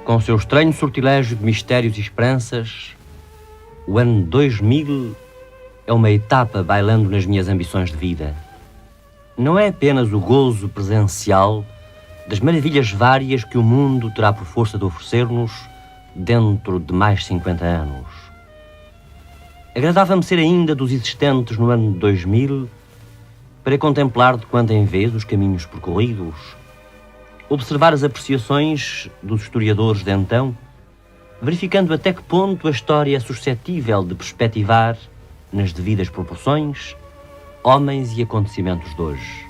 Com seu estranho sortilégio de mistérios e esperanças, o ano 2000 é uma etapa bailando nas minhas ambições de vida. Não é apenas o gozo presencial das maravilhas várias que o mundo terá por força de oferecer-nos dentro de mais 50 anos. Agradava-me ser ainda dos existentes no ano 2000 para contemplar de quando em vez os caminhos percorridos, observar as apreciações dos historiadores de então, verificando até que ponto a história é suscetível de perspectivar, nas devidas proporções, homens e acontecimentos de hoje.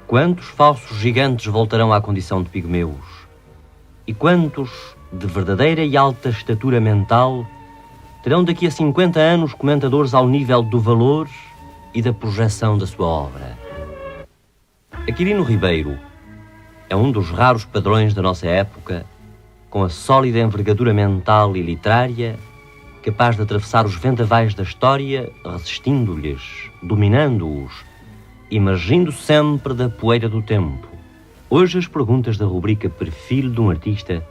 Quantos falsos gigantes voltarão à condição de pigmeus? E quantos, de verdadeira e alta estatura mental, terão daqui a 50 anos comentadores ao nível do valor e da projeção da sua obra? Aquilino Ribeiro é um dos raros padrões da nossa época, com a sólida envergadura mental e literária, capaz de atravessar os vendavais da história, resistindo-lhes, dominando-os, emergindo sempre da poeira do tempo. Hoje as perguntas da rubrica Perfil de um Artista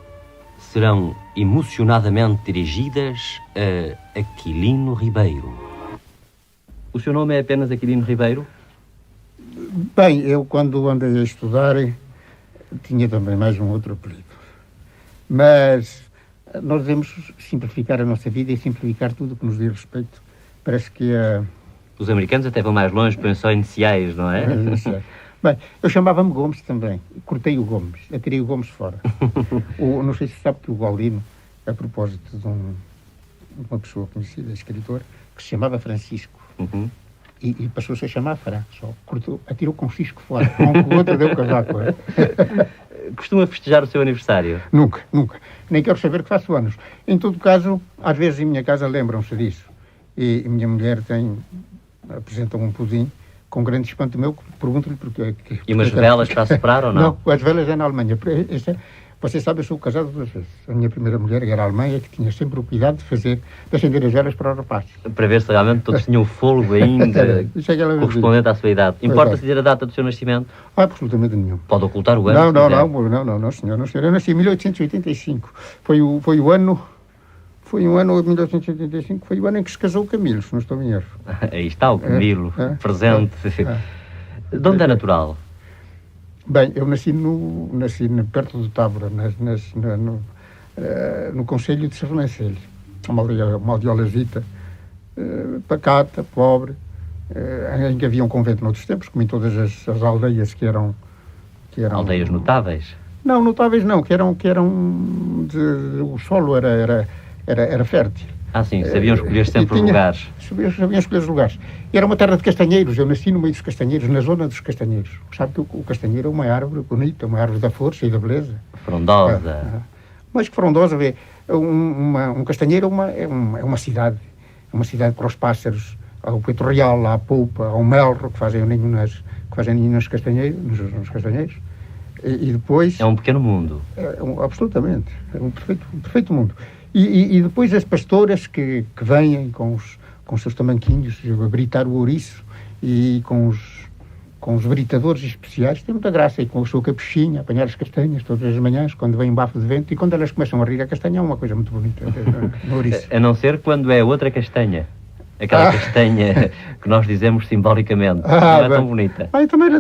serão emocionadamente dirigidas a Aquilino Ribeiro. O seu nome é apenas Aquilino Ribeiro? Bem, eu quando andei a estudar tinha também mais um outro apelido. Mas nós devemos simplificar a nossa vida e simplificar tudo o que nos diz respeito. Parece que Os americanos até vão mais longe, põem só iniciais, não é? Bem, eu chamava-me Gomes também. Cortei o Gomes, atirei o Gomes fora. Não sei se sabe que o Galdino, a propósito de uma pessoa conhecida, escritor, que se chamava Francisco. Uhum. E passou-se a chamar Fran. Só cortou, atirou com o Cisco fora. Com o outro deu o cavaco. Costuma festejar o seu aniversário? Nunca, nunca. Nem quero saber que faço anos. Em todo caso, às vezes em minha casa lembram-se disso. E minha mulher apresenta um pudim com grande espanto meu, pergunto-lhe porquê. E umas velas para soprar ou não? Não, as velas é na Alemanha. Você sabe, eu sou casado 2 vezes. A minha primeira mulher era alemã e que tinha sempre o cuidado de acender as velas para os rapazes. Para ver se realmente todos tinham fôlego ainda, correspondente à sua idade. Importa-se dizer a data do seu nascimento? Absolutamente nenhum. Pode ocultar o ano? Não, senhor. Eu nasci em 1885. Foi um ano, 1885, foi o ano em que se casou o Camilo, se não estou em erro. Aí está o Camilo, presente. De onde é natural? Bem, eu nasci perto do Távora, no concelho de Sernancelho, uma aldeolazita, pacata, pobre, em que havia um convento noutros tempos, como em todas as aldeias que eram... Aldeias notáveis? Não, notáveis não, que eram o solo era fértil. Ah, sim, sabiam escolher sempre os lugares. Sabiam escolher os lugares. E era uma terra de castanheiros, eu nasci no meio dos castanheiros, na zona dos castanheiros. Sabe que o castanheiro é uma árvore bonita, uma árvore da força e da beleza. Frondosa. Mas que frondosa, vê. Um castanheiro é uma cidade. É uma cidade para os pássaros. Há o peito real, há a polpa, há o melro, que fazem ninho nos castanheiros. E depois... É um pequeno mundo. Absolutamente. É um perfeito mundo. E depois as pastoras que vêm com os seus tamanquinhos a britar o ouriço e com os britadores especiais, tem muita graça, e com a sua capuchinha, apanhar as castanhas todas as manhãs, quando vem um bafo de vento, e quando elas começam a rir a castanha é uma coisa muito bonita no ouriço. A não ser quando é outra castanha. Aquela castanha que nós dizemos simbolicamente. Não é tão bonita.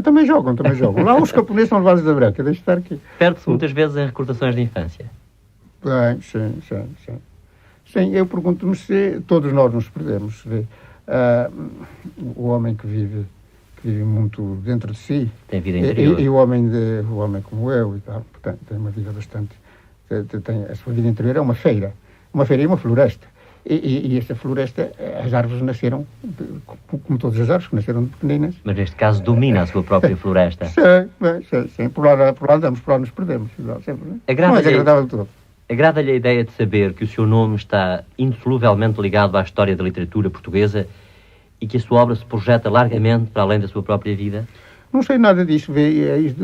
Também jogam. Lá os camponeses são levados da breca, deixa estar aqui. Perde-se muitas vezes em recordações de infância. Bem, sim. Sim, eu pergunto-me se todos nós nos perdemos. O homem que vive muito dentro de si. Tem vida interior. E o homem como eu e tal, portanto, tem uma vida bastante... a sua vida interior é uma feira. Uma feira e uma floresta. E esta floresta, as árvores nasceram, como todas as árvores, que nasceram pequeninas. Mas neste caso domina a sua própria floresta. Sim. Por lá andamos, por lá nos perdemos. Sempre, não é agradável todo. Agrada-lhe a ideia de saber que o seu nome está indissoluvelmente ligado à história da literatura portuguesa e que a sua obra se projeta largamente para além da sua própria vida? Não sei nada disso.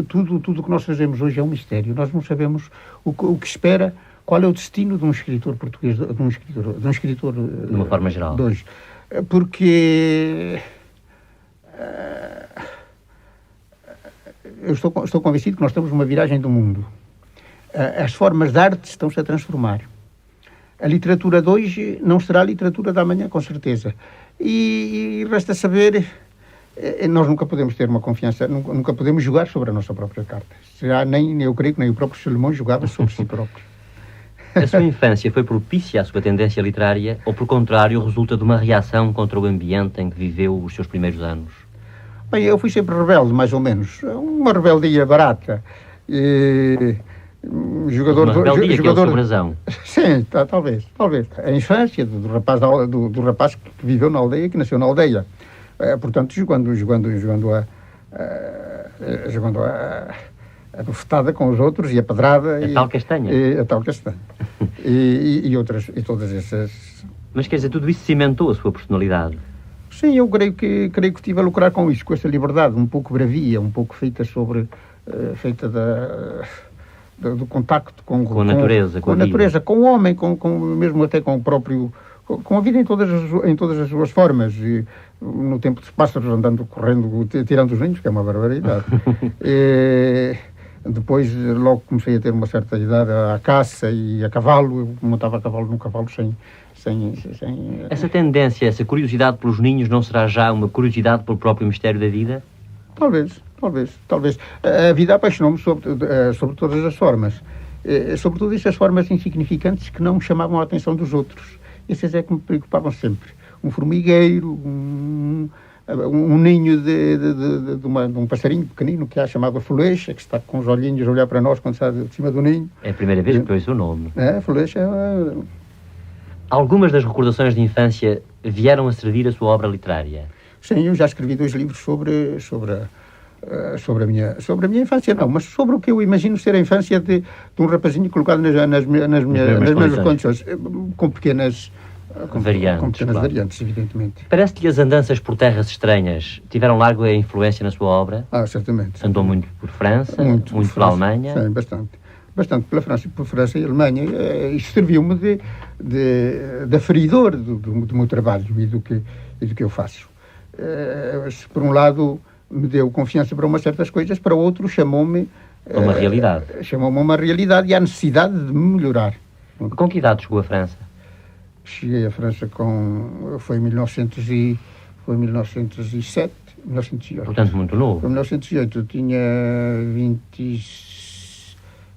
Tudo o que nós fazemos hoje é um mistério. Nós não sabemos o que espera, qual é o destino de um escritor português, de um escritor de uma forma geral. De hoje. Porque eu estou convencido que nós estamos numa viragem do mundo. As formas de arte estão-se a transformar. A literatura de hoje não será a literatura da amanhã, com certeza. E resta saber, nós nunca podemos ter uma confiança, nunca podemos jogar sobre a nossa própria carta. Eu creio que nem o próprio Salomão jogava sobre si próprio. A sua infância foi propícia à sua tendência literária ou, por contrário, resulta de uma reação contra o ambiente em que viveu os seus primeiros anos? Bem, eu fui sempre rebelde, mais ou menos. Uma rebeldia barata. Jogador de razão. Sim, talvez. A infância do rapaz que viveu na aldeia, que nasceu na aldeia. Portanto, jogando a bofetada com os outros e a pedrada. A tal castanha. A tal castanha. e todas essas... Mas quer dizer, tudo isso cimentou a sua personalidade? Sim, eu creio que estive a lucrar com isso, com essa liberdade, um pouco bravia, um pouco feita do contacto com a natureza. Com a natureza, com o homem, mesmo até com o próprio... Com a vida em todas as suas formas. E, no tempo dos pássaros, andando, correndo, tirando os ninhos, que é uma barbaridade. Depois, logo comecei a ter uma certa idade à caça e a cavalo. Eu montava a cavalo num cavalo sem... Essa tendência, essa curiosidade pelos ninhos não será já uma curiosidade pelo próprio mistério da vida? Talvez. A vida apaixonou-me sobre todas as formas. Sobretudo essas formas insignificantes que não me chamavam a atenção dos outros. Essas é que me preocupavam sempre. Um formigueiro, um ninho de um passarinho pequenino que há chamado foleixa, que está com os olhinhos a olhar para nós quando está de cima do ninho. É a primeira vez que ouço o nome. Foleixa é... Algumas das recordações de infância vieram a servir a sua obra literária? Sim, eu já escrevi 2 livros sobre a minha infância, não, mas sobre o que eu imagino ser a infância de um rapazinho colocado nas minhas condições, com pequenas variantes, evidentemente. Parece-lhe que as andanças por terras estranhas tiveram larga influência na sua obra? Certamente. Andou muito por França, muito pela Alemanha? Sim, bastante pela França e Alemanha. Isto serviu-me de aferidor do meu trabalho e do que eu faço. Por um lado, me deu confiança para umas certas coisas, para outro chamou-me a uma realidade. Chamou-me a uma realidade e à necessidade de me melhorar. Com que idade chegou à França? Cheguei à França foi em 1907, 1908. Portanto, muito novo. Foi em 1908, eu tinha 20...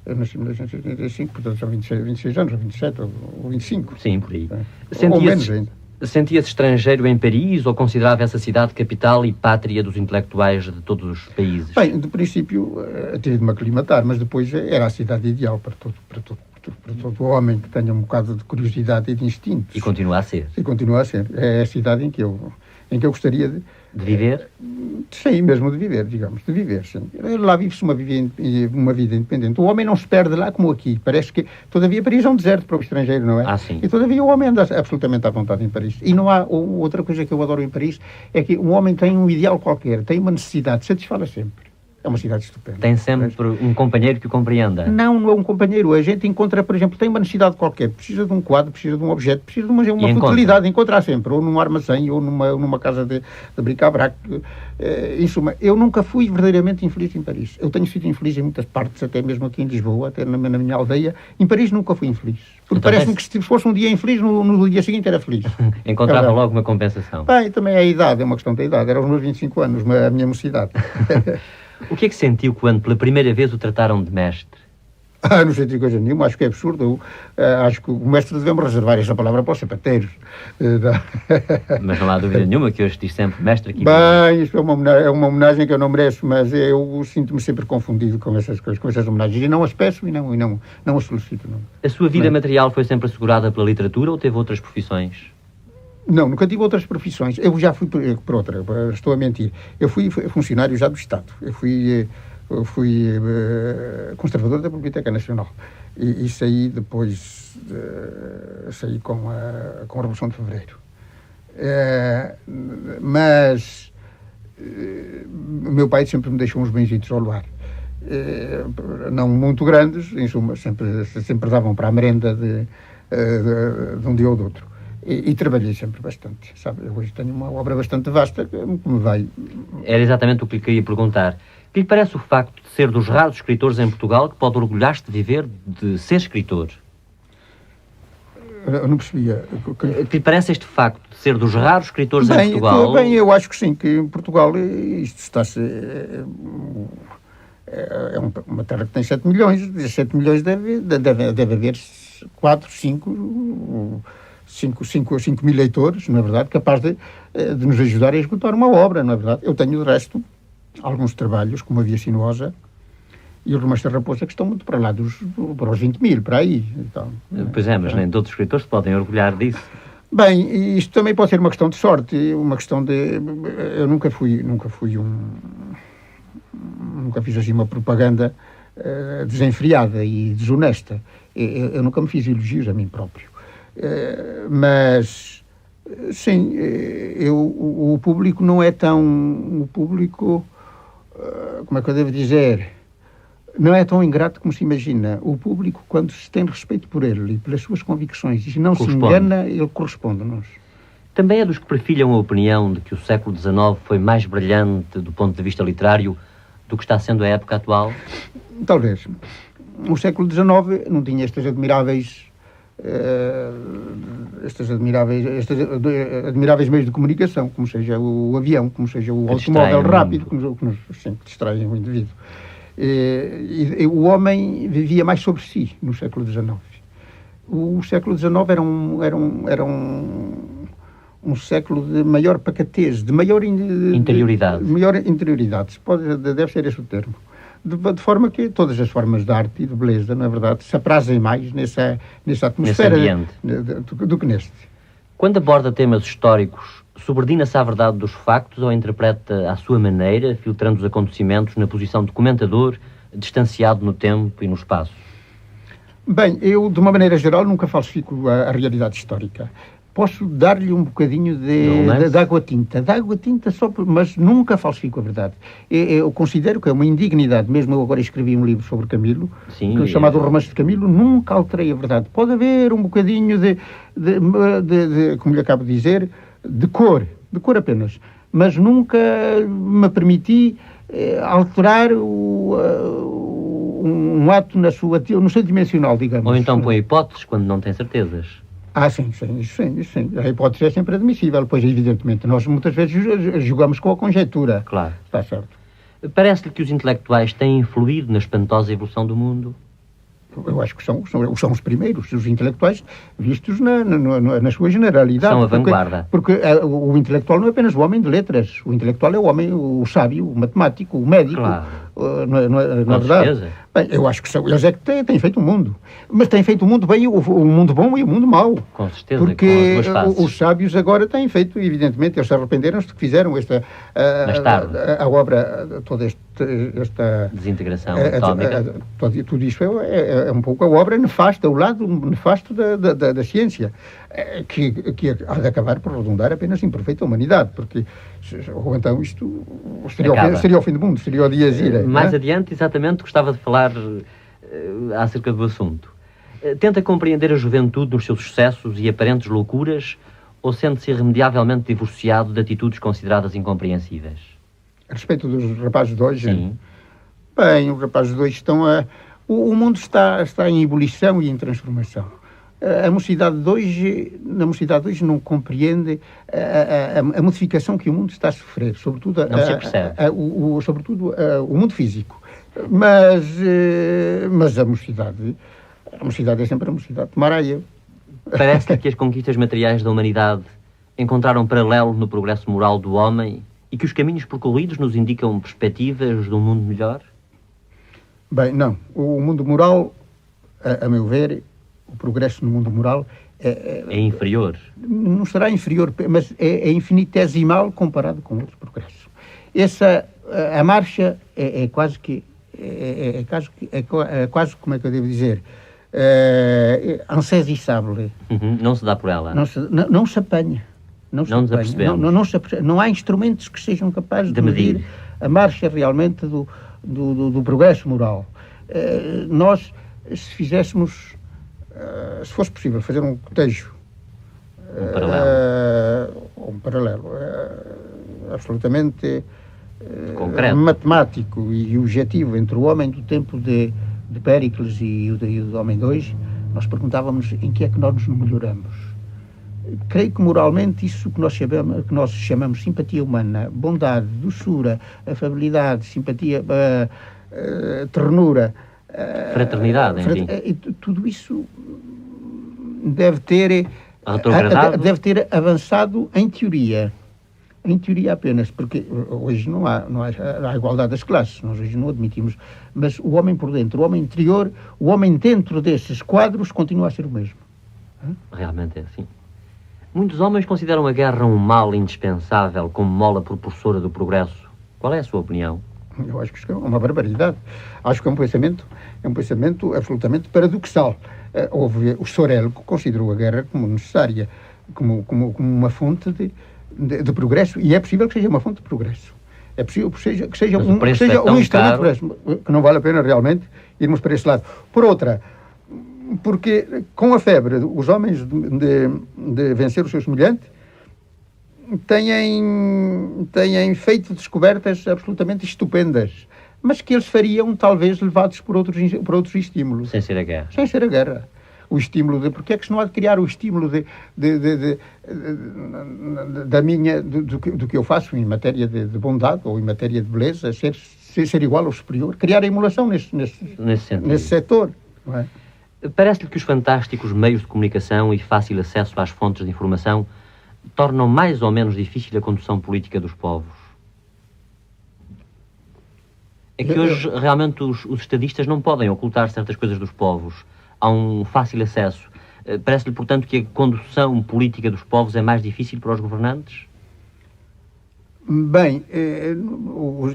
Eu nasci em 1985, portanto são 26 anos, ou 27, ou 25. Sim, por aí. Ou menos ainda. Sentia-se estrangeiro em Paris ou considerava essa cidade capital e pátria dos intelectuais de todos os países? Bem, de princípio, tive de me aclimatar, mas depois era a cidade ideal para todo homem que tenha um bocado de curiosidade e de instintos. E continua a ser. É a cidade em que eu gostaria de viver? Sim, mesmo de viver, digamos, sim. Lá vive-se uma vida independente. O homem não se perde lá como aqui. Parece que, todavia, Paris é um deserto para o estrangeiro, não é? Sim. E todavia o homem anda absolutamente à vontade em Paris. E não há outra coisa que eu adoro em Paris, é que um homem tem um ideal qualquer, tem uma necessidade, satisfaz-la sempre. É uma cidade estupenda. Tem sempre um companheiro que o compreenda? Não é um companheiro. A gente encontra, por exemplo, tem uma necessidade qualquer. Precisa de um quadro, precisa de um objeto, precisa de uma futilidade. Encontra sempre, ou num armazém, ou numa casa de bric-a-brac. Em suma, eu nunca fui verdadeiramente infeliz em Paris. Eu tenho sido infeliz em muitas partes, até mesmo aqui em Lisboa, até na minha aldeia. Em Paris nunca fui infeliz. Porque então, parece-me que se fosse um dia infeliz, no dia seguinte era feliz. Encontrava logo uma compensação. Bem, também é a idade, é uma questão da idade. Era os meus 25 anos, a minha mocidade. O que é que sentiu quando pela primeira vez o trataram de mestre? Não senti coisa nenhuma, acho que é absurdo. Acho que o mestre devemos reservar essa palavra para os sapateiros. Mas não há dúvida nenhuma que hoje diz sempre mestre aqui. Bem, isto é uma homenagem que eu não mereço, mas eu sinto-me sempre confundido com essas coisas, com essas homenagens. E não as peço e não as solicito. Não. A sua vida material foi sempre assegurada pela literatura ou teve outras profissões? Não, nunca tive outras profissões. Eu já fui por outra, estou a mentir. Eu fui funcionário já do Estado. Eu fui conservador da Biblioteca Nacional. E saí depois, saí com a Revolução de Fevereiro. Mas meu pai sempre me deixou uns benzitos ao lar. Não muito grandes, em suma, sempre davam para a merenda de um dia ou do outro. E trabalhei sempre bastante, sabe? Eu hoje tenho uma obra bastante vasta que me vai... Era exatamente o que lhe queria perguntar. Que lhe parece o facto de ser dos raros escritores em Portugal que pode orgulhar-se de viver de ser escritor? Eu não percebia. Que lhe parece este facto de ser dos raros escritores em Portugal? Bem, eu acho que sim, que em Portugal isto está-se... É uma terra que tem 7 milhões. Desses 7 milhões deve haver 4, 5 mil leitores, não é verdade? Capaz de nos ajudar a executar uma obra, não é verdade? Eu tenho, de resto, alguns trabalhos, como a Via Sinuosa e o Romances da Raposa, que estão muito para lá para os 20 mil, para aí. Então, pois é, mas nem todos os escritores se podem orgulhar disso. Bem, isto também pode ser uma questão de sorte, uma questão de... Eu nunca fiz assim uma propaganda desenfreada e desonesta. Eu nunca me fiz elogios a mim próprio. Mas, sim, o público não é tão... O público, como é que eu devo dizer? Não é tão ingrato como se imagina. O público, quando se tem respeito por ele e pelas suas convicções e não se engana, ele corresponde-nos. Também é dos que perfilham a opinião de que o século XIX foi mais brilhante do ponto de vista literário do que está sendo a época atual? Talvez. O século XIX não tinha estes admiráveis meios de comunicação, como seja o avião, como seja o automóvel rápido, que nos distraem o indivíduo. E o homem vivia mais sobre si no século XIX. O século XIX era um século de maior pacatez, de maior interioridade. Deve ser esse o termo. De forma que todas as formas de arte e de beleza, na verdade, se aprazem mais nessa atmosfera do que neste. Quando aborda temas históricos, subordina-se à verdade dos factos ou interpreta à sua maneira, filtrando os acontecimentos na posição de comentador, distanciado no tempo e no espaço? Bem, eu, de uma maneira geral, nunca falsifico a realidade histórica. Posso dar-lhe um bocadinho de água tinta, mas nunca falsifico a verdade. Eu considero que é uma indignidade, mesmo eu agora escrevi um livro sobre Camilo, chamado O Romance de Camilo, nunca alterei a verdade. Pode haver um bocadinho de como lhe acabo de dizer, de cor apenas, mas nunca me permiti alterar um ato no seu dimensional, digamos. Ou então põe hipóteses quando não tem certezas. Sim. A hipótese é sempre admissível, pois evidentemente nós muitas vezes jogamos com a conjectura. Claro. Está certo. Parece-lhe que os intelectuais têm influído na espantosa evolução do mundo? Eu acho que são os primeiros, os intelectuais, vistos na sua generalidade. São a vanguarda. Porque o intelectual não é apenas o homem de letras. O intelectual é o homem, o sábio, o matemático, o médico. Claro. Não é verdade? Certeza. Bem, eu acho que eles é que têm feito o mundo. Mas têm feito o mundo bem, o mundo bom e o mundo mau. Com certeza, porque com as duas faces. Os sábios agora têm feito, evidentemente, eles se arrependeram-se de que fizeram Mais tarde. a obra, toda esta desintegração atómica. Tudo isso é um pouco a obra nefasta, o lado nefasto da ciência, que há de acabar por redundar apenas em perfeita humanidade, porque ou então isto seria o fim do mundo, seria o dia zira. Mais adiante, exatamente, gostava de falar acerca do assunto. Tenta compreender a juventude nos seus sucessos e aparentes loucuras ou sente-se irremediavelmente divorciado de atitudes consideradas incompreensíveis? A respeito dos rapazes de hoje? Sim. Bem, os rapazes de hoje estão o mundo está em ebulição e em transformação. A mocidade de hoje não compreende a modificação que o mundo está a sofrer, sobretudo não se percebe. O mundo físico. Mas a mocidade é sempre a mocidade de Maraia. Parece que as conquistas materiais da humanidade encontraram paralelo no progresso moral do homem e que os caminhos percorridos nos indicam perspectivas de um mundo melhor? Bem, não. O mundo moral, a meu ver, o progresso no mundo moral é inferior. Não será inferior, mas é infinitesimal comparado com outros progressos. A marcha é quase, como é que eu devo dizer, insaisissable. Não se dá por ela. Não se apanha. Não há instrumentos que sejam capazes de medir a marcha realmente do progresso moral. Nós, se fizéssemos, se fosse possível fazer um cotejo, um paralelo absolutamente matemático e objetivo entre o homem do tempo de Péricles e o do homem de hoje, nós perguntávamos em que é que nós nos melhoramos. Creio que moralmente isso que nós chamamos simpatia humana, bondade, doçura, afabilidade, simpatia, ternura, fraternidade, enfim. Tudo isso deve ter avançado em teoria apenas, porque hoje não há a igualdade das classes, nós hoje não admitimos, mas o homem por dentro, o homem interior, o homem dentro desses quadros continua a ser o mesmo. Realmente é assim. Muitos homens consideram a guerra um mal indispensável como mola propulsora do progresso. Qual é a sua opinião? Eu acho que isso é uma barbaridade. Acho que é um pensamento absolutamente paradoxal. Houve o Sorel que considerou a guerra como necessária, como uma fonte de progresso, e é possível que seja uma fonte de progresso. É possível que seja um instrumento de progresso, que não vale a pena realmente irmos para esse lado. Por outra, porque com a febre, os homens de vencer o seu semelhante têm feito descobertas absolutamente estupendas, mas que eles fariam talvez levados por outros estímulos. Sem ser a guerra. Sem ser a guerra. O estímulo porque é que se não há de criar o estímulo do que eu faço em matéria de bondade ou em matéria de beleza, ser igual ou superior, criar a emulação nesse setor, não é? Parece-lhe que os fantásticos meios de comunicação e fácil acesso às fontes de informação tornam mais ou menos difícil a condução política dos povos? É que hoje realmente os estadistas não podem ocultar certas coisas dos povos. Há um fácil acesso. Parece-lhe, portanto, que a condução política dos povos é mais difícil para os governantes? Bem,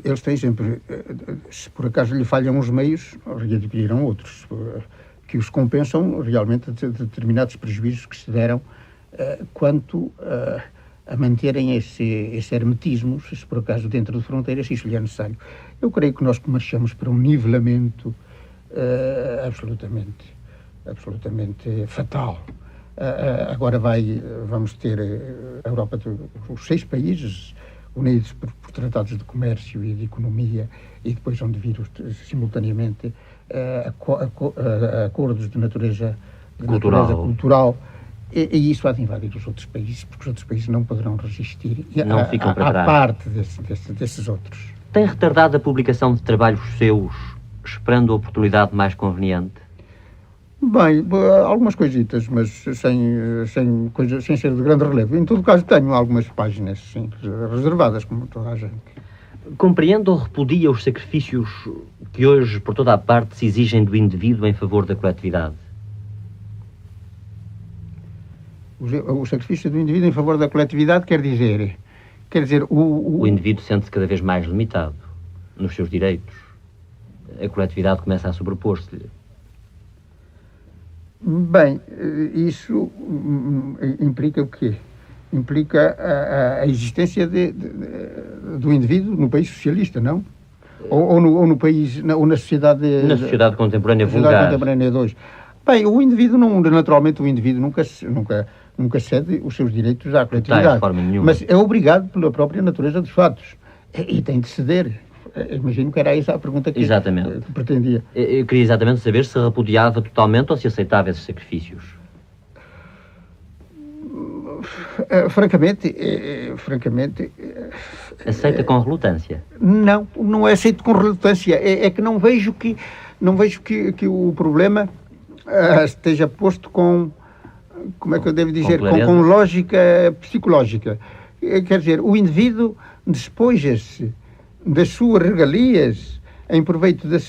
eles têm sempre, se por acaso lhe falham os meios, readquirirão outros, que os compensam realmente de determinados prejuízos que se deram quanto a manterem esse hermetismo, se por acaso dentro de fronteiras isso lhe é necessário. Eu creio que nós marchamos para um nivelamento absolutamente fatal. Agora vamos ter a Europa, os 6 países unidos por tratados de comércio e de economia, e depois vão vir simultaneamente acordos de natureza cultural, e isso há de invadir os outros países, porque os outros países não poderão resistir à parte desses outros. Tem retardado a publicação de trabalhos seus, esperando a oportunidade mais conveniente? Bem, algumas coisitas, mas sem ser de grande relevo. Em todo caso, tenho algumas páginas reservadas, como toda a gente. Compreende ou repudia os sacrifícios que hoje, por toda a parte, se exigem do indivíduo em favor da coletividade? O sacrifício do indivíduo em favor da coletividade quer dizer o indivíduo sente-se cada vez mais limitado nos seus direitos. A coletividade começa a sobrepor-se-lhe. Bem, isso implica o quê? Implica a existência do indivíduo no país socialista, não? Ou no país, ou na sociedade... Na sociedade contemporânea vulgar. Na sociedade contemporânea de hoje. Bem, o indivíduo, naturalmente, o indivíduo nunca cede os seus direitos à coletividade. De forma nenhuma. Mas é obrigado pela própria natureza dos fatos. E tem de ceder. Imagino que era essa a pergunta que pretendia. Eu queria exatamente saber se repudiava totalmente ou se aceitava esses sacrifícios. Francamente... Aceita com relutância? Não é aceito com relutância. É que não vejo que o problema esteja posto com... Como é que eu devo dizer? Com lógica psicológica. Quer dizer, o indivíduo despoja-se das suas regalias em proveito da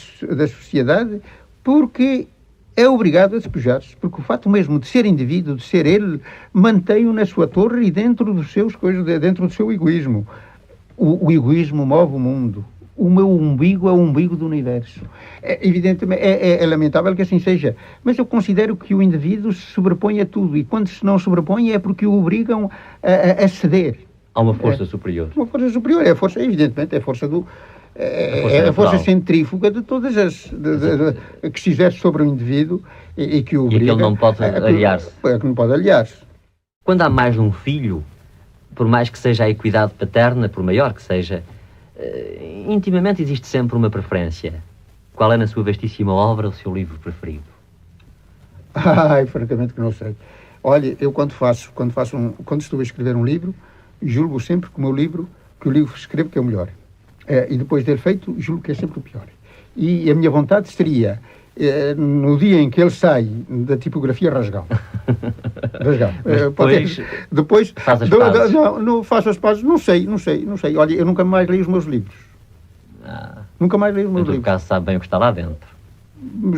sociedade porque é obrigado a despojar-se, porque o fato mesmo de ser indivíduo, de ser ele, mantém-o na sua torre e dentro dos seus coisas, dentro do seu egoísmo. O egoísmo move o mundo. O meu umbigo é o umbigo do universo. Evidentemente, é lamentável que assim seja, mas eu considero que o indivíduo se sobrepõe a tudo, e quando se não sobrepõe é porque o obrigam a ceder. Há uma força superior. Uma força superior, evidentemente, é a força a força centrífuga de todas que se exerce sobre o indivíduo e que o obriga... E que ele não pode aliar-se. É que não pode aliar-se. Quando há mais de um filho, por mais que seja a equidade paterna, por maior que seja, Intimamente existe sempre uma preferência. Qual é, na sua vastíssima obra, o seu livro preferido? Ai, francamente que não sei. Olha, eu quando estou a escrever um livro, julgo sempre que o livro que escrevo que é o melhor. E depois de ter feito, julgo que é sempre o pior. E a minha vontade seria, no dia em que ele sai da tipografia, rasgá-lo. Depois faz as pazes. Não faço as pazes, não sei. Olha, eu nunca mais leio os meus livros. Nunca mais leio os meus livros. Em todo caso, sabe bem o que está lá dentro.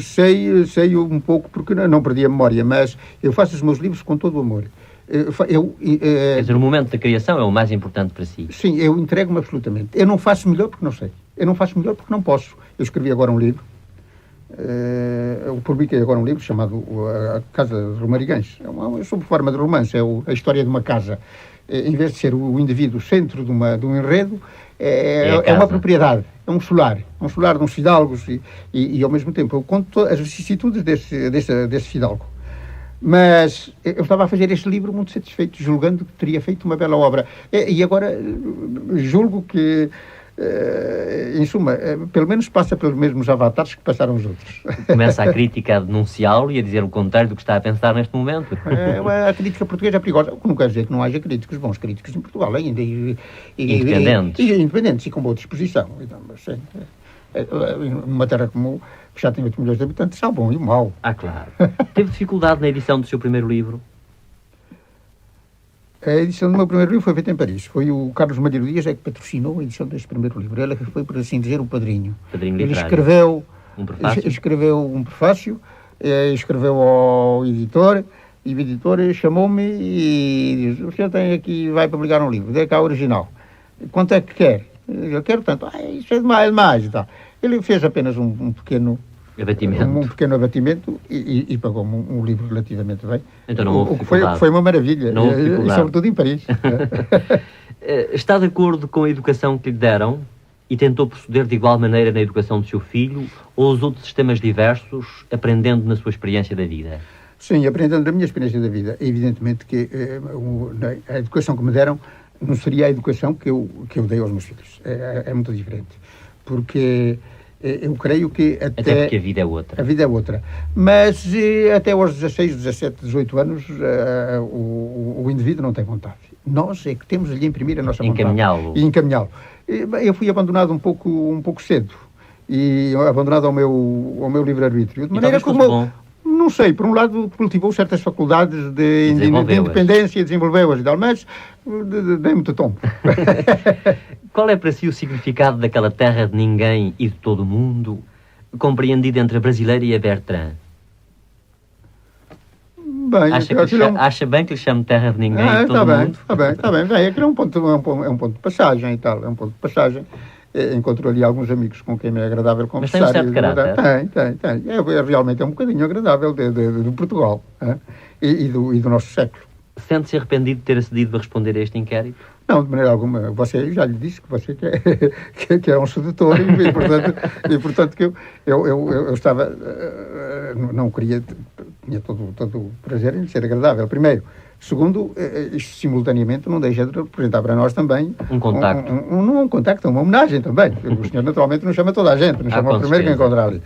Sei um pouco, porque não perdi a memória, mas eu faço os meus livros com todo o amor. Quer dizer, o momento da criação é o mais importante para si. Sim, eu entrego-me absolutamente. Eu não faço melhor porque não sei. Eu não faço melhor porque não posso. Eu escrevi agora um livro, eu publiquei agora um livro chamado A Casa dos Romarigães. É sob forma de romance, é a história de uma casa. Em vez de ser o indivíduo o centro de um enredo, é uma propriedade, é um solar de uns fidalgos e ao mesmo tempo eu conto as vicissitudes desse fidalgo. Mas eu estava a fazer este livro muito satisfeito, julgando que teria feito uma bela obra. E agora julgo que, em suma, pelo menos passa pelos mesmos avatares que passaram os outros. Começa a crítica a denunciá-lo e a dizer o contrário do que está a pensar neste momento. A crítica portuguesa é perigosa. Não quer dizer que não haja críticos, bons críticos em Portugal ainda. Independentes e com boa disposição. Então, mas, numa terra como que já tem 8 milhões de habitantes, há o bom e o mau. Claro. Teve dificuldade na edição do seu primeiro livro? A edição do meu primeiro livro foi feita em Paris. Foi o Carlos Malheiro Dias que patrocinou a edição deste primeiro livro. Ele foi, por assim dizer, o padrinho. Ele escreveu um prefácio, escreveu ao editor, e o editor chamou-me e disse: o senhor tem aqui, vai publicar um livro, dê cá o original. Quanto é que quer? Eu quero tanto. Isso é demais e tal. Ele fez apenas um pequeno abatimento e pagou-me um livro relativamente bem. Então não houve foi uma maravilha. E sobretudo em Paris. Está de acordo com a educação que lhe deram e tentou proceder de igual maneira na educação do seu filho ou os outros sistemas diversos, aprendendo na sua experiência da vida? Sim, aprendendo da minha experiência da vida. Evidentemente que a educação que me deram não seria a educação que eu dei aos meus filhos. É muito diferente. Porque eu creio que até porque a vida é outra. A vida é outra. Mas até aos 16, 17, 18 anos, o indivíduo não tem vontade. Nós é que temos de lhe imprimir a nossa vontade. Encaminhá-lo. Eu fui abandonado um pouco cedo. E abandonado ao meu livre-arbítrio. De maneira como... Não sei, por um lado cultivou certas faculdades de independência, desenvolveu-as e tal, mas dei muito tombo. Qual é para si o significado daquela terra de ninguém e de todo o mundo, compreendida entre a brasileira e a Bertrand? Bem, acha bem que lhe chame terra de ninguém e de todo o mundo? Está bem. Aquilo é um ponto de passagem e tal, é um ponto de passagem. Encontro ali alguns amigos com quem me é agradável conversar. Mas tem um certo caráter. Tem. Realmente é um bocadinho agradável de Portugal e do nosso século. Sente-se arrependido de ter acedido a responder a este inquérito? Não, de maneira alguma. Você já lhe disse que você que é um sedutor e portanto que eu estava... Não queria... Tinha todo o prazer em ser agradável. Primeiro. Segundo, isto simultaneamente não deixa de representar para nós também um contacto. Um contacto, uma homenagem também. O senhor naturalmente não chama toda a gente, não chama o primeiro que encontrar ali.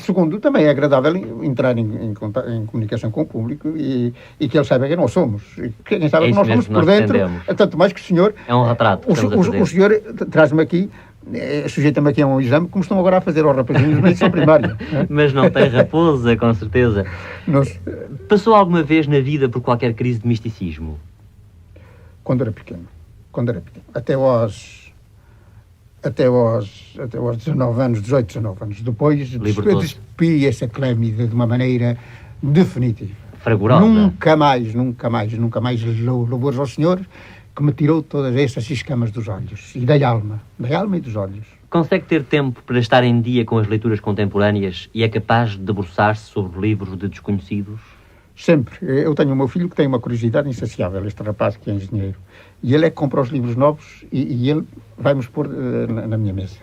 Segundo, também é agradável entrar em comunicação com o público e que ele saiba quem nós somos. Quem sabe que nós somos por dentro, tanto mais que o senhor... É um retrato. O senhor traz-me aqui, sujeita-me aqui a um exame, como estão agora a fazer aos rapazinhos na edição primária. Mas não tem raposa, com certeza. Passou alguma vez na vida por qualquer crise de misticismo? Quando era pequeno. Até aos 19 anos, 18, 19 anos. Depois despi essa clâmide de uma maneira definitiva. Fragorosa. Nunca mais louvores ao Senhor, que me tirou todas essas escamas dos olhos e da alma e dos olhos. Consegue ter tempo para estar em dia com as leituras contemporâneas e é capaz de debruçar-se sobre livros de desconhecidos? Sempre. Eu tenho o meu filho que tem uma curiosidade insaciável, este rapaz que é engenheiro. E ele é que compra os livros novos e ele vai-nos pôr na minha mesa.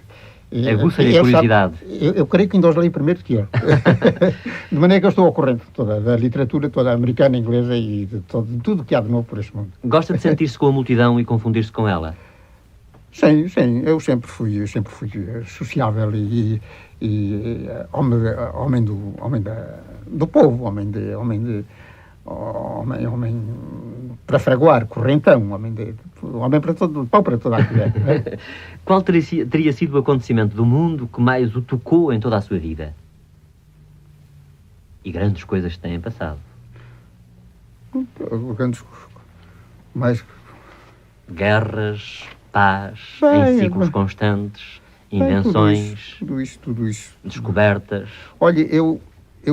Aguça-lhe a curiosidade. Eu creio que ainda os leio primeiro que ele. De maneira que eu estou ao corrente toda da literatura, toda americana, inglesa e de tudo que há de novo por este mundo. Gosta de sentir-se com a multidão e confundir-se com ela? Sim, sim, eu sempre fui sociável e homem do povo, homem para fraguar, correntão, homem para todo, pau para toda a colher. Qual teria sido o acontecimento do mundo que mais o tocou em toda a sua vida? E grandes coisas têm passado. Mais guerras, paz, em ciclos constantes, invenções, tudo isso. Descobertas. Olha, eu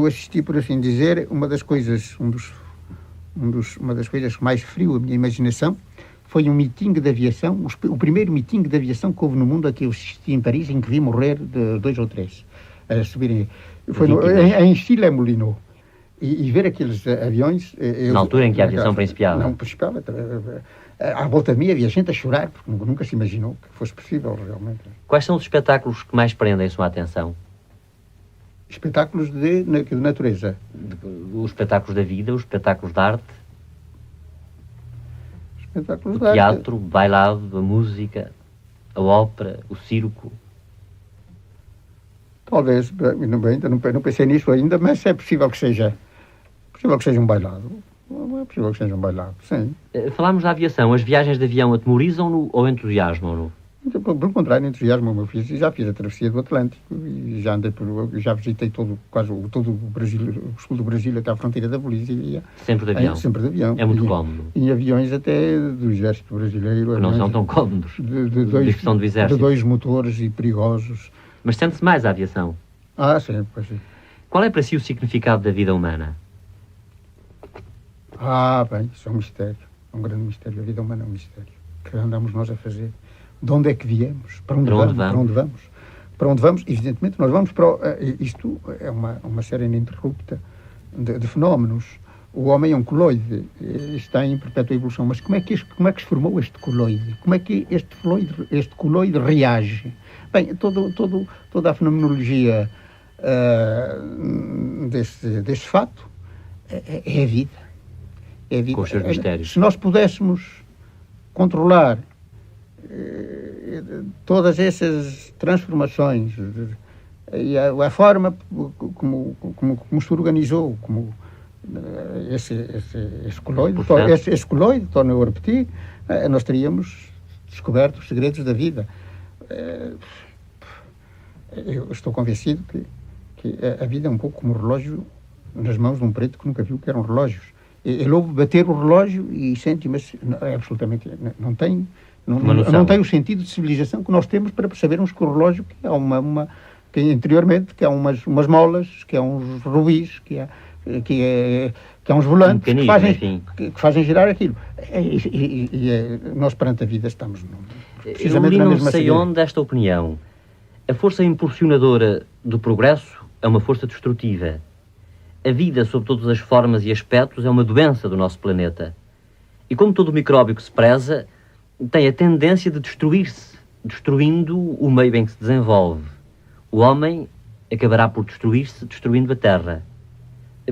assisti, por assim dizer, uma das coisas que mais feriu a minha imaginação foi um mitingue de aviação, o primeiro mitingue de aviação que houve no mundo, a que eu assisti em Paris, em que vi morrer de 2 ou 3 a subirem. Foi em Chile-Molino. E ver aqueles aviões... Na altura em que a aviação principiava? Não, principiava. À volta de mim havia gente a chorar, porque nunca se imaginou que fosse possível, realmente. Quais são os espetáculos que mais prendem a sua atenção? Espetáculos de natureza? Os espetáculos da vida, os espetáculos de arte? Espetáculos de arte. O teatro, o bailado, a música, a ópera, o circo? Talvez, ainda não pensei nisso ainda, mas é possível que seja um bailado. É possível que seja um bailado, sim. Falámos da aviação. As viagens de avião atemorizam-no ou entusiasmam-no? Pelo contrário, entusiasmo-me. Já fiz a travessia do Atlântico e já visitei quase todo o Brasil, o sul do Brasil até à fronteira da Bolívia. Sempre de avião? Sempre de avião. É muito cómodo? Em aviões até do exército brasileiro. Que não são tão cómodos. São do exército. De 2 motores e perigosos. Mas sente-se mais a aviação? Sim, pois sim. Qual é para si o significado da vida humana? Bem, isso é um mistério. É um grande mistério. A vida humana é um mistério. O que andamos nós a fazer? De onde é que viemos? Para onde vamos? Para onde vamos? Evidentemente, nós vamos para... Isto é uma série ininterrupta de fenómenos. O homem é um coloide. Está em perpétua evolução. Mas como é que se formou este coloide? Como é que este coloide reage? Bem, toda a fenomenologia desse fato é a vida. É a vida. Com os seus mistérios. Se nós pudéssemos controlar todas essas transformações e a forma como se organizou, como esse coloide, torna-o a repetir, nós teríamos descoberto os segredos da vida. Eu estou convencido que a vida é um pouco como um relógio nas mãos de um preto que nunca viu que eram relógios. Ele ouve bater o relógio e sente, mas absolutamente não tem o sentido de civilização que nós temos para sabermos que o relógio que anteriormente que há umas molas, que há uns rubis, que há uns volantes que fazem girar aquilo. Nós perante a vida estamos precisamente na mesma não sei onde desta opinião. A força impulsionadora do progresso é uma força destrutiva. A vida, sob todas as formas e aspectos, é uma doença do nosso planeta. E como todo micróbio que se preza, tem a tendência de destruir-se, destruindo o meio em que se desenvolve. O homem acabará por destruir-se, destruindo a Terra.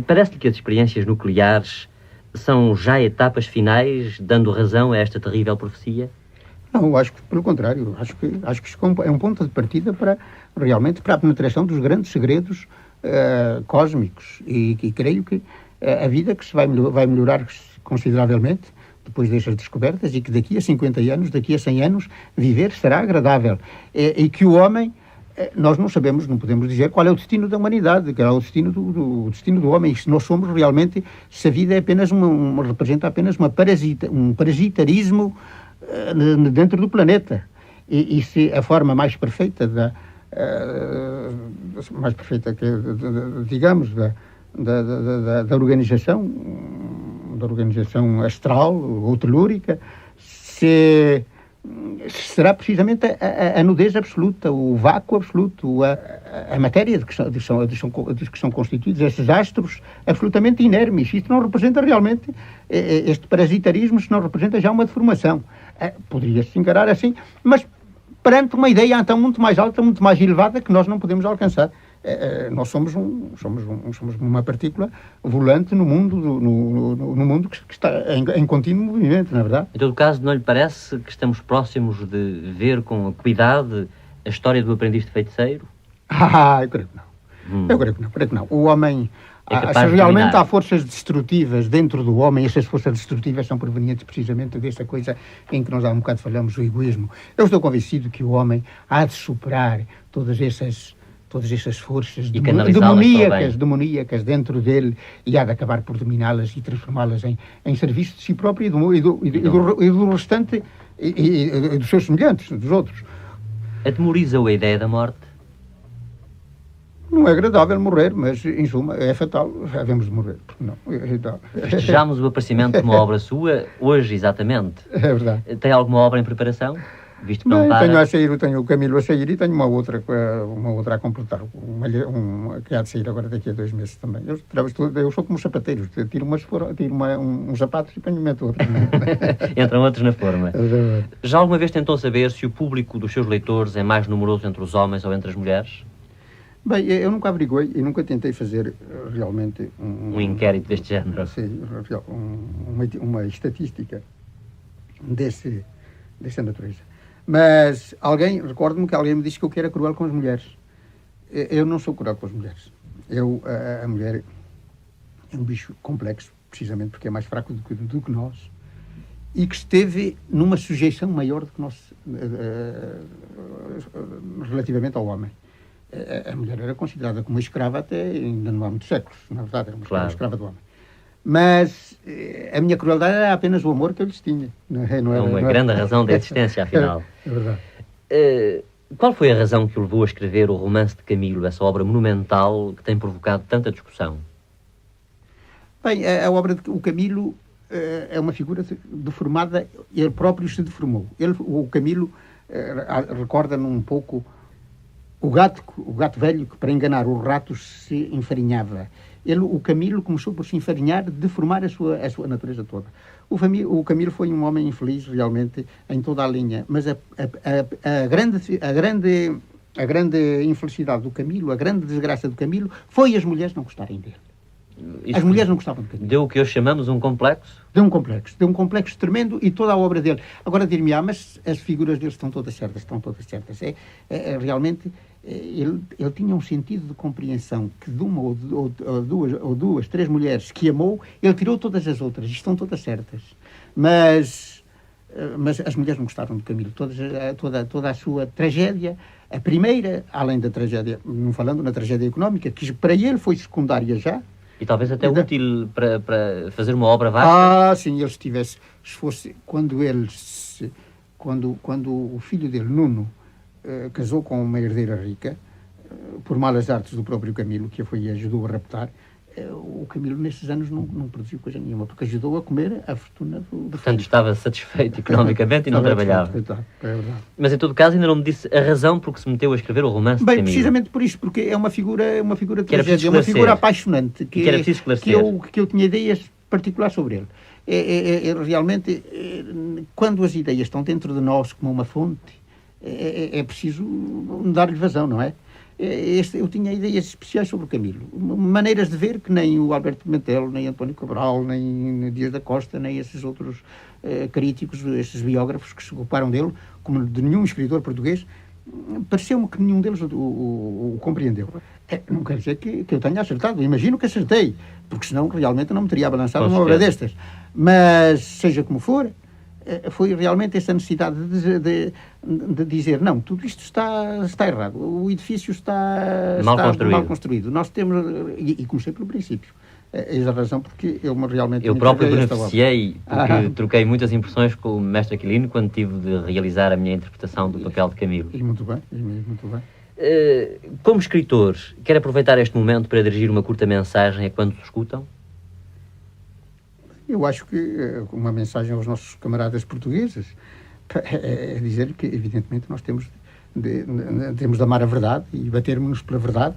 Parece-lhe que as experiências nucleares são já etapas finais, dando razão a esta terrível profecia? Não, acho que, pelo contrário, acho que isto é um ponto de partida realmente para a penetração dos grandes segredos cósmicos e creio que a vida que se vai melhorar consideravelmente depois destas descobertas e que daqui a 50 anos, daqui a 100 anos, viver será agradável. E que o homem, nós não sabemos, não podemos dizer qual é o destino da humanidade, qual é o destino do homem, e se nós somos realmente, se a vida é apenas representa apenas um parasitarismo dentro do planeta. E se a forma mais perfeita digamos, da organização astral ou telúrica, será precisamente a nudez absoluta, o vácuo absoluto, a matéria de que são constituídos esses astros absolutamente inermes. Isto não representa realmente, este parasitarismo, isto não representa já uma deformação. Poderia-se encarar assim, mas perante uma ideia então muito mais alta, muito mais elevada, que nós não podemos alcançar. nós somos uma partícula volante no mundo, no mundo que está em contínuo movimento, não é verdade? Em todo caso, não lhe parece que estamos próximos de ver com cuidado a história do aprendiz de feiticeiro? Eu creio que não. Eu creio que não. O homem... capaz se de realmente dominar. há forças destrutivas dentro do homem, essas forças destrutivas são provenientes precisamente dessa coisa em que nós há um bocado falamos, o egoísmo. Eu estou convencido que o homem há de superar todas essas forças demoníacas dentro dele e há de acabar por dominá-las e transformá-las em serviço de si próprio e do restante e dos seus semelhantes, dos outros. Atemoriza-o a ideia da morte? Não é agradável morrer, mas, em suma, é fatal. Havemos de morrer. Não. Festejamos o aparecimento de uma obra sua, hoje, exatamente. É verdade. Tem alguma obra em preparação? Visto que não Bem, para... tenho o Camilo a sair e tenho uma outra a completar. Que há de sair agora daqui a 2 meses também. Eu sou como os sapateiros. Tiro uns sapatos e meto outros. Entram outros na forma. É Já alguma vez tentou saber se o público dos seus leitores é mais numeroso entre os homens ou entre as mulheres? Bem, eu nunca averiguei e nunca tentei fazer realmente um inquérito deste género. Uma estatística dessa natureza. Mas recordo-me que alguém me disse que eu era cruel com as mulheres. Eu não sou cruel com as mulheres. A mulher é um bicho complexo, precisamente porque é mais fraco do que nós e que esteve numa sujeição maior do que nós relativamente ao homem. A mulher era considerada como escrava até ainda não há muitos séculos, na verdade, era uma escrava do homem. Mas a minha crueldade era apenas o amor que eu lhes tinha. É uma grande razão da existência, afinal. É verdade. Qual foi a razão que o levou a escrever o Romance de Camilo, essa obra monumental que tem provocado tanta discussão? Bem, a obra de o Camilo é uma figura deformada, ele próprio se deformou. O Camilo recorda-me um pouco o gato velho que, para enganar os ratos, se enfarinhava. O Camilo começou por se enfarinhar, deformar a sua natureza toda. O Camilo foi um homem infeliz, realmente, em toda a linha. Mas a grande infelicidade do Camilo, a grande desgraça do Camilo, foi as mulheres não gostarem dele. As mulheres não gostavam do Camilo. Deu o que hoje chamamos um complexo? Deu um complexo tremendo e toda a obra dele. Agora dir-me, mas as figuras dele estão todas certas. Realmente, ele tinha um sentido de compreensão que de uma ou duas, 3 mulheres que amou, ele tirou todas as outras e estão todas certas. Mas as mulheres não gostaram do Camilo. Toda a sua tragédia, a primeira, além da tragédia, não falando na tragédia económica, que para ele foi secundária já, e talvez até útil para fazer uma obra vasta. Sim, se fosse quando o filho dele, Nuno, casou com uma herdeira rica, por malas artes do próprio Camilo, que ajudou a raptar, o Camilo nesses anos não produziu coisa nenhuma, porque ajudou a comer a fortuna do Portanto, estava satisfeito economicamente e não trabalhava. É verdade. Mas, em todo caso, ainda não me disse a razão por que se meteu a escrever o Romance de Camilo. Precisamente por isso, porque é uma figura de tragédia, uma figura apaixonante, que era preciso esclarecer. Que eu tinha ideias particulares sobre ele. Realmente, quando as ideias estão dentro de nós como uma fonte, é preciso dar-lhe vazão, não é? Eu tinha ideias especiais sobre o Camilo, maneiras de ver que nem o Alberto Pimentel, nem António Cabral, nem Dias da Costa, nem esses outros críticos, esses biógrafos que se ocuparam dele, como de nenhum escritor português, pareceu-me que nenhum deles o compreendeu. Não quer dizer que eu tenha acertado, imagino que acertei, porque senão realmente não me teria balançado uma obra destas. Mas, seja como for, foi realmente essa necessidade de dizer, não, tudo isto está errado, o edifício está mal construído. Nós temos, e comecei pelo princípio, é a razão porque eu realmente... Eu próprio beneficiei, porque troquei muitas impressões com o mestre Aquilino quando tive de realizar a minha interpretação do papel de Camilo. E muito bem. Como escritor, quer aproveitar este momento para dirigir uma curta mensagem a quantos escutam? Eu acho que uma mensagem aos nossos camaradas portugueses é dizer que, evidentemente, nós temos de amar a verdade e batermos-nos pela verdade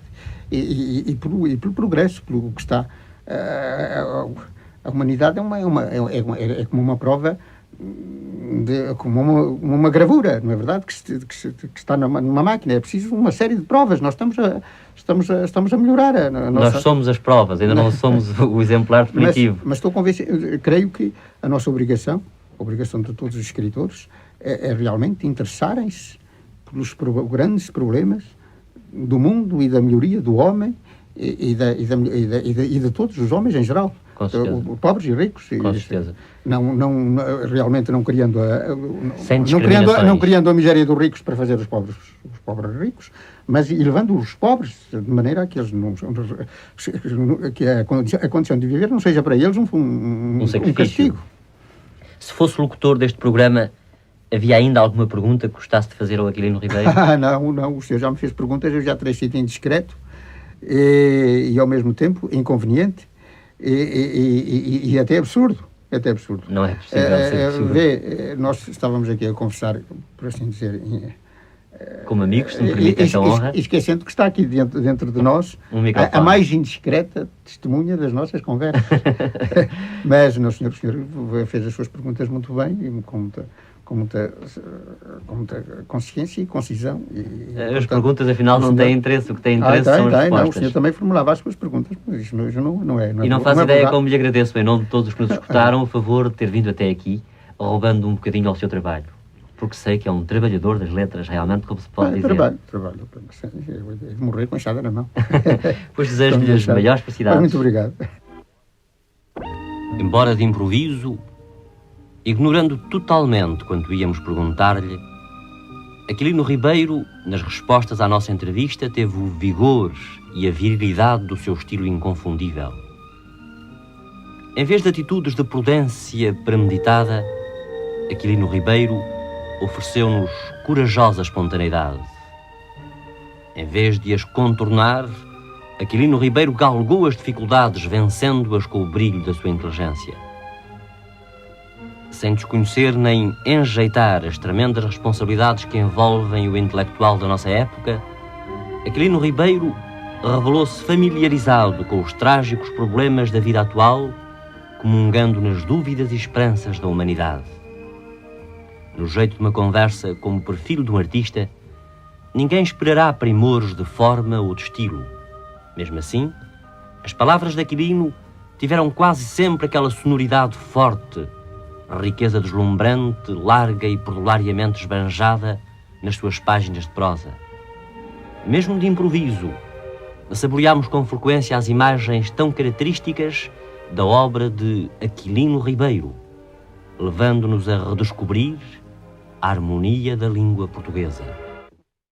e pelo progresso, pelo que está... A humanidade é como uma prova como uma gravura, não é verdade? Que está numa máquina. É preciso uma série de provas. Nós estamos a melhorar. Nós somos as provas, ainda não somos o exemplar definitivo. Mas estou convencido, creio que a nossa obrigação, a obrigação de todos os escritores, é realmente interessarem-se pelos grandes problemas do mundo e da melhoria do homem e de todos os homens em geral. Pobres e ricos. Com certeza. Realmente não criando não criando a miséria dos ricos para fazer os pobres ricos, mas levando os pobres de maneira a que eles que a condição de viver não seja para eles um castigo. Se fosse locutor deste programa, havia ainda alguma pergunta que gostasse de fazer ao Aquilino Ribeiro? Não, o senhor já me fez perguntas, eu já terei sido indiscreto e ao mesmo tempo inconveniente e até absurdo. Não é possível. Nós estávamos aqui a conversar, por assim dizer, como amigos, se me permite esta honra. Esquecendo que está aqui dentro de nós a mais indiscreta testemunha das nossas conversas. Mas o senhor fez as suas perguntas muito bem e com muita consciência e concisão. As perguntas, afinal, não têm interesse. O que tem interesse são as respostas. O senhor também formulava as suas perguntas, mas isso não é. E não faço ideia como lhe agradeço, em nome de todos os que nos escutaram, o favor de ter vindo até aqui, roubando um bocadinho ao seu trabalho. Porque sei que é um trabalhador das letras, realmente, como se pode dizer. Trabalho. Eu de morrer com a enxada na mão. Pois desejo-lhe as maiores felicidades. Muito obrigado. Embora de improviso, ignorando totalmente quanto íamos perguntar-lhe, Aquilino Ribeiro, nas respostas à nossa entrevista, teve o vigor e a virilidade do seu estilo inconfundível. Em vez de atitudes de prudência premeditada, Aquilino Ribeiro ofereceu-nos corajosa espontaneidade. Em vez de as contornar, Aquilino Ribeiro galgou as dificuldades, vencendo-as com o brilho da sua inteligência. Sem desconhecer nem enjeitar as tremendas responsabilidades que envolvem o intelectual da nossa época, Aquilino Ribeiro revelou-se familiarizado com os trágicos problemas da vida atual, comungando nas dúvidas e esperanças da humanidade. No jeito de uma conversa como o perfil de um artista, ninguém esperará primores de forma ou de estilo. Mesmo assim, as palavras de Aquilino tiveram quase sempre aquela sonoridade forte, riqueza deslumbrante, larga e perdulariamente esbanjada nas suas páginas de prosa. Mesmo de improviso, saboreámos com frequência as imagens tão características da obra de Aquilino Ribeiro, levando-nos a redescobrir a harmonia da língua portuguesa.